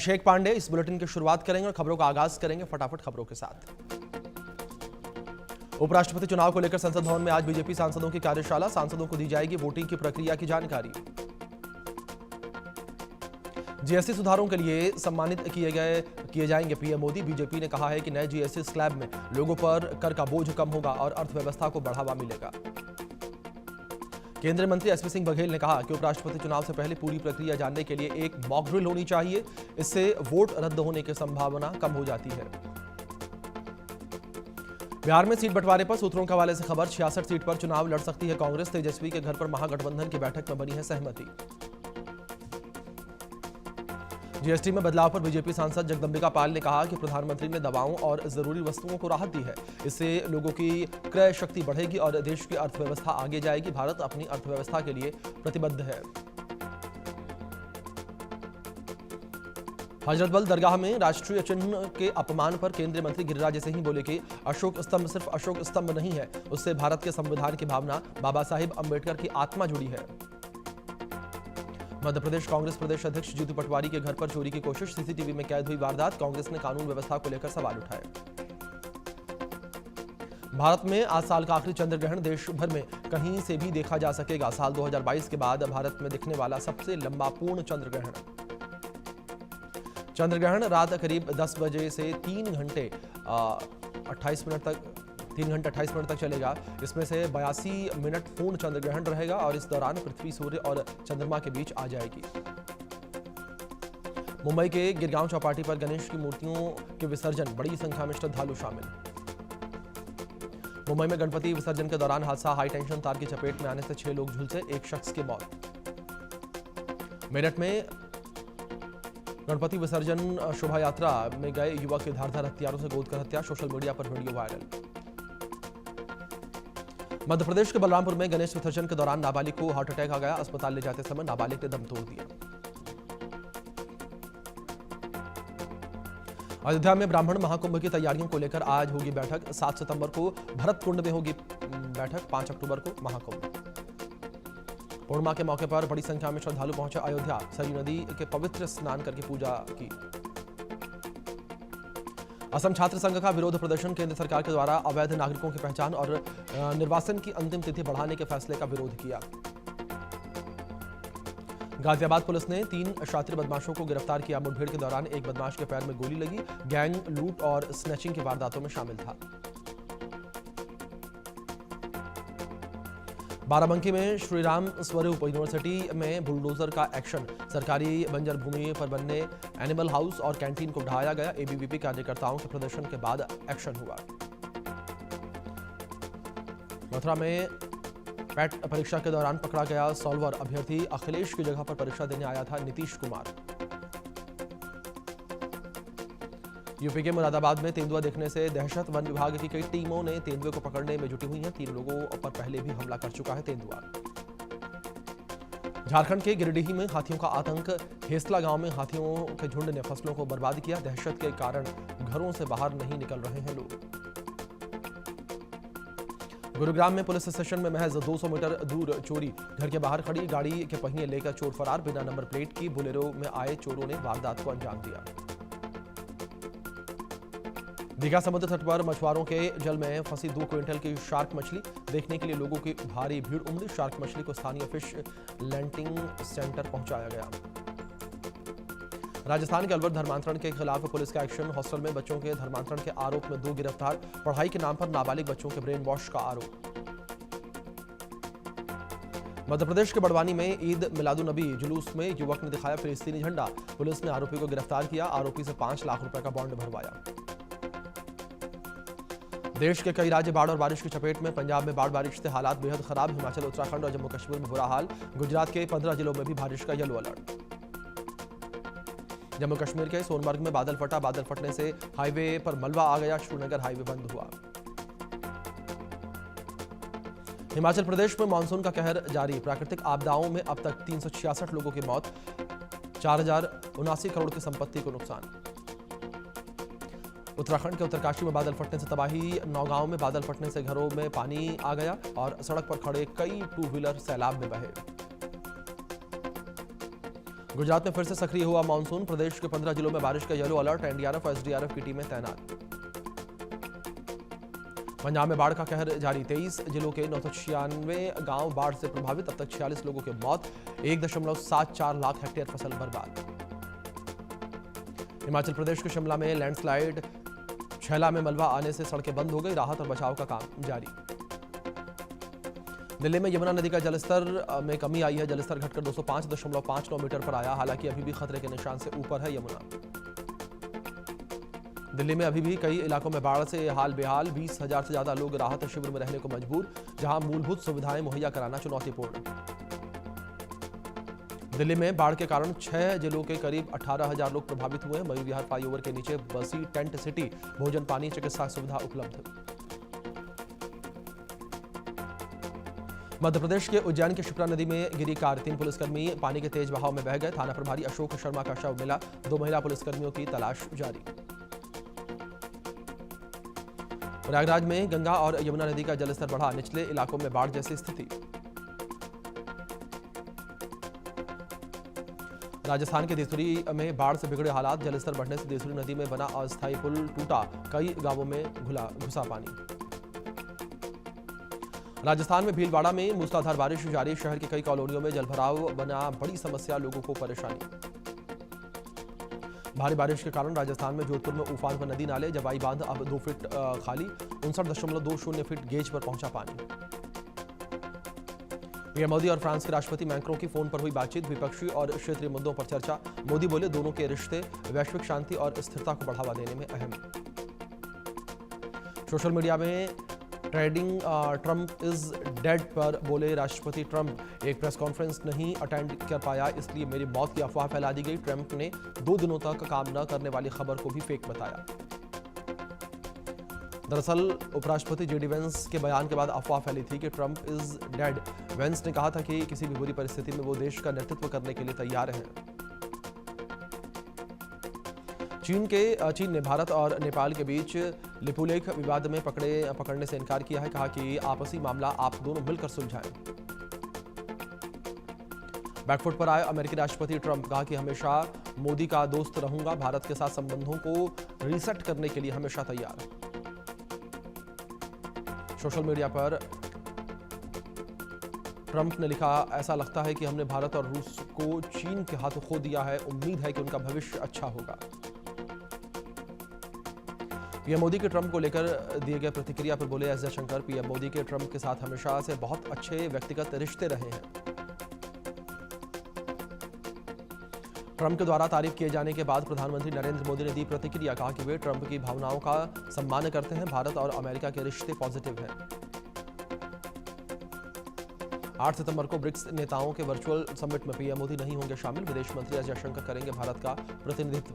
अभिषेक पांडे इस बुलेटिन की शुरुआत करेंगे और खबरों का आगाज करेंगे फटाफट खबरों के साथ। उपराष्ट्रपति चुनाव को लेकर संसद भवन में आज बीजेपी सांसदों की कार्यशाला, सांसदों को दी जाएगी वोटिंग की प्रक्रिया की जानकारी। जीएसटी सुधारों के लिए सम्मानित किए जाएंगे पीएम मोदी। बीजेपी ने कहा है कि नए जीएसटी स्लैब में लोगों पर कर का बोझ कम होगा और अर्थव्यवस्था को बढ़ावा मिलेगा। केंद्रीय मंत्री एसपी सिंह बघेल ने कहा कि उपराष्ट्रपति चुनाव से पहले पूरी प्रक्रिया जानने के लिए एक मॉक ड्रिल होनी चाहिए, इससे वोट रद्द होने की संभावना कम हो जाती है। बिहार में सीट बंटवारे पर सूत्रों के हवाले से खबर, 66 सीट पर चुनाव लड़ सकती है कांग्रेस। तेजस्वी के घर पर महागठबंधन की बैठक में बनी है सहमति। जीएसटी में बदलाव पर बीजेपी सांसद जगदंबिका पाल ने कहा कि प्रधानमंत्री ने दवाओं और जरूरी वस्तुओं को राहत दी है, इससे लोगों की क्रय शक्ति बढ़ेगी और देश की अर्थव्यवस्था आगे जाएगी। भारत अपनी अर्थव्यवस्था के लिए प्रतिबद्ध है। हजरतबल दरगाह में राष्ट्रीय चिन्ह के अपमान पर केंद्रीय मंत्री गिरिराज सिंह बोले कि अशोक स्तंभ सिर्फ अशोक स्तंभ नहीं है, उससे भारत के संविधान की भावना, बाबा साहिब अंबेडकर की आत्मा जुड़ी है। मध्य प्रदेश कांग्रेस प्रदेश अध्यक्ष जीतू पटवारी के घर पर चोरी की कोशिश, सीसीटीवी में कैद हुई वारदात, कांग्रेस ने कानून व्यवस्था को लेकर सवाल उठाए। भारत में आज साल का आखिरी चंद्र ग्रहण देश भर में कहीं से भी देखा जा सकेगा। साल 2022 के बाद भारत में दिखने वाला सबसे लंबा पूर्ण चंद्र ग्रहण। चंद्र ग्रहण रात करीब 10 बजे से 3 घंटे 28 मिनट तक चलेगा। इसमें से 82 मिनट पूर्ण चंद्र ग्रहण रहेगा और इस दौरान पृथ्वी, सूर्य और चंद्रमा के बीच आ जाएगी। मुंबई के गिरगांव चौपाटी पर गणेश की मूर्तियों के विसर्जन, बड़ी संख्या में श्रद्धालु शामिल। मुंबई में गणपति विसर्जन के दौरान हादसा, हाई टेंशन तार की चपेट में आने से 6 लोग झुलसे, 1 शख्स की मौत। मेरठ में गणपति विसर्जन शोभा यात्रा में गए युवक की धारदार हथियारों से गोदकर हत्या, सोशल मीडिया पर वीडियो वायरल। मध्य प्रदेश के बलरामपुर में गणेश विसर्जन के दौरान नाबालिग को हार्ट अटैक आ गया, अस्पताल ले जाते समय नाबालिग ने दम तोड़ दिया। अयोध्या में ब्राह्मण महाकुंभ की तैयारियों को लेकर आज होगी बैठक, 7 सितंबर को भरतकुंड में होगी बैठक, 5 अक्टूबर को महाकुंभ। पूर्णिमा के मौके पर बड़ी संख्या में श्रद्धालु पहुंचे अयोध्या, सरयू नदी के पवित्र स्नान करके पूजा की। असम छात्र संघ का विरोध प्रदर्शन, केंद्र सरकार के द्वारा अवैध नागरिकों की पहचान और निर्वासन की अंतिम तिथि बढ़ाने के फैसले का विरोध किया। गाजियाबाद पुलिस ने 3 शातिर बदमाशों को गिरफ्तार किया। मुठभेड़ के दौरान एक बदमाश के पैर में गोली लगी। गैंग लूट और स्नैचिंग की वारदातों में शामिल था। बाराबंकी में श्रीराम स्वरूप यूनिवर्सिटी में बुलडोजर का एक्शन, सरकारी बंजर भूमि पर बनने एनिमल हाउस और कैंटीन को ढहाया गया। एबीवीपी कार्यकर्ताओं के प्रदर्शन के बाद एक्शन हुआ। मथुरा में पैट परीक्षा के दौरान पकड़ा गया सॉल्वर अभ्यर्थी, अखिलेश की जगह पर परीक्षा देने आया था नीतीश कुमार। यूपी के मुरादाबाद में तेंदुआ देखने से दहशत, वन विभाग की कई टीमों ने तेंदुए को पकड़ने में जुटी हुई हैं। 3 लोगों पर पहले भी हमला कर चुका है तेंदुआ। झारखंड के गिरिडीह में हाथियों का आतंक, हेसला गांव में हाथियों के झुंड ने फसलों को बर्बाद किया। दहशत के कारण घरों से बाहर नहीं निकल रहे हैं लोग। गुरुग्राम में पुलिस स्टेशन में महज 200 मीटर दूर चोरी, घर के बाहर खड़ी गाड़ी के पहिए लेकर चोर फरार, बिना नंबर प्लेट की बोलेरो में आए चोरों ने वारदात को अंजाम दिया। दीघा समुद्र तट पर मछुआरों के जल में फंसी 2 क्विंटल की शार्क मछली देखने के लिए लोगों की भारी भीड़ उमड़ी। शार्क मछली को स्थानीय फिश लैंडिंग सेंटर पहुंचाया गया। राजस्थान के अलवर धर्मांतरण के खिलाफ पुलिस का एक्शन, हॉस्टल में बच्चों के धर्मांतरण के आरोप में 2 गिरफ्तार, पढ़ाई के नाम पर नाबालिग बच्चों के ब्रेन वॉश का आरोप। मध्य प्रदेश के बड़वानी में ईद मिलादुन्नबी जुलूस में युवक ने दिखाया फिलिस्तीनी झंडा, पुलिस ने आरोपी को गिरफ्तार किया, आरोपी से 5 लाख रुपए का बॉन्ड भरवाया। देश के कई राज्य बाढ़ और बारिश की चपेट में, पंजाब में बाढ़ बारिश से हालात बेहद खराब, हिमाचल, उत्तराखंड और जम्मू कश्मीर में बुरा हाल, गुजरात के 15 जिलों में भी बारिश का येलो अलर्ट। जम्मू कश्मीर के सोनमर्ग में बादल फटा, बादल फटने से हाईवे पर मलबा आ गया, श्रीनगर हाईवे बंद हुआ। हिमाचल प्रदेश में मानसून का कहर जारी, प्राकृतिक आपदाओं में अब तक 366 लोगों की मौत, 4079 करोड़ की संपत्ति को नुकसान। उत्तराखंड के उत्तरकाशी में बादल फटने से तबाही, नौगांव में बादल फटने से घरों में पानी आ गया और सड़क पर खड़े कई 2 व्हीलर सैलाब में बहे। गुजरात में फिर से सक्रिय हुआ मानसून। प्रदेश के 15 जिलों में बारिश का येलो अलर्ट। एनडीआरएफ और एसडीआरएफ की टीमें तैनात। पंजाब में बाढ़ का कहर जारी। 23 जिलों के 996 गांव बाढ़ से प्रभावित। अब तक 46 लोगों की मौत। 1.74 लाख हेक्टेयर फसल बर्बाद। हिमाचल प्रदेश के शिमला में लैंडस्लाइड। छैला में मलबा आने से सड़कें बंद हो गई। राहत और बचाव का काम जारी। दिल्ली में यमुना नदी का जलस्तर में कमी आई है। जलस्तर घटकर 205.59 मीटर पर आया। हालांकि अभी भी खतरे के निशान से ऊपर है यमुना। दिल्ली में अभी भी कई इलाकों में बाढ़ से हाल बेहाल। 20,000 से ज्यादा लोग राहत शिविर में रहने को मजबूर, जहां मूलभूत सुविधाएं मुहैया कराना चुनौतीपूर्ण। दिल्ली में बाढ़ के कारण 6 जिलों के करीब 18,000 लोग प्रभावित हुए हैं। मयूर विहार फ्लाईओवर के नीचे बसी टेंट सिटी। भोजन, पानी, चिकित्सा सुविधा उपलब्ध। मध्य प्रदेश के उज्जैन की शिप्रा नदी में गिरी कार। 3 पुलिसकर्मी पानी के तेज बहाव में बह गए। थाना प्रभारी अशोक शर्मा का शव मिला। 2 महिला पुलिसकर्मियों की तलाश जारी। प्रयागराज में गंगा और यमुना नदी का जलस्तर बढ़ा। निचले इलाकों में बाढ़ जैसी स्थिति। राजस्थान के देसुरी में बाढ़ से बिगड़े हालात। जलस्तर बढ़ने से देसुरी नदी में बना अस्थायी पुल टूटा। कई गांवों में घुसा पानी। राजस्थान में भीलवाड़ा में मूसलाधार बारिश जारी। शहर की कई कॉलोनियों में जलभराव बना बड़ी समस्या, लोगों को परेशानी। भारी बारिश के कारण राजस्थान में जोधपुर में उफान पर नदी नाले। जवाई बांध अब 2 फीट खाली। 59.20 फीट गेज पर पहुंचा पानी। पीएम मोदी और फ्रांस के राष्ट्रपति मैक्रों की फोन पर हुई बातचीत। द्विपक्षीय और क्षेत्रीय मुद्दों पर चर्चा। मोदी बोले, दोनों के रिश्ते वैश्विक शांति और स्थिरता को बढ़ावा देने में अहम। सोशल मीडिया में ट्रेंडिंग ट्रंप इज डेड पर बोले राष्ट्रपति ट्रंप, एक प्रेस कॉन्फ्रेंस नहीं अटेंड कर पाया इसलिए मेरी मौत की अफवाह फैला दी गई। ट्रंप ने 2 दिनों तक काम न करने वाली खबर को भी फेक बताया। दरअसल उपराष्ट्रपति जेडी वेंस के बयान के बाद अफवाह फैली थी कि ट्रंप इज डेड। वेंस ने कहा था कि किसी भी बुरी परिस्थिति में वो देश का नेतृत्व करने के लिए तैयार हैं। चीन ने भारत और नेपाल के बीच लिपुलेख विवाद में पकड़ने से इनकार किया है। कहा कि आपसी मामला आप दोनों मिलकर सुलझाएं। बैकफुट पर आए अमेरिकी राष्ट्रपति ट्रंप। कहा कि हमेशा मोदी का दोस्त रहूंगा। भारत के साथ संबंधों को रीसेट करने के लिए हमेशा तैयार। सोशल मीडिया पर ट्रंप ने लिखा, ऐसा लगता है कि हमने भारत और रूस को चीन के हाथों खो दिया है। उम्मीद है कि उनका भविष्य अच्छा होगा। पीएम मोदी के ट्रंप को लेकर दिए गए प्रतिक्रिया पर बोले एस जयशंकर, पीएम मोदी के ट्रंप के साथ हमेशा से बहुत अच्छे व्यक्तिगत रिश्ते रहे हैं। ट्रंप के द्वारा तारीफ किए जाने के बाद प्रधानमंत्री नरेंद्र मोदी ने दी प्रतिक्रिया। कहा कि वे ट्रंप की भावनाओं का सम्मान करते हैं। भारत और अमेरिका के रिश्ते पॉजिटिव हैं। 8 सितंबर को ब्रिक्स नेताओं के वर्चुअल समिट में पीएम मोदी नहीं होंगे शामिल। विदेश मंत्री एस जयशंकर करेंगे भारत का प्रतिनिधित्व।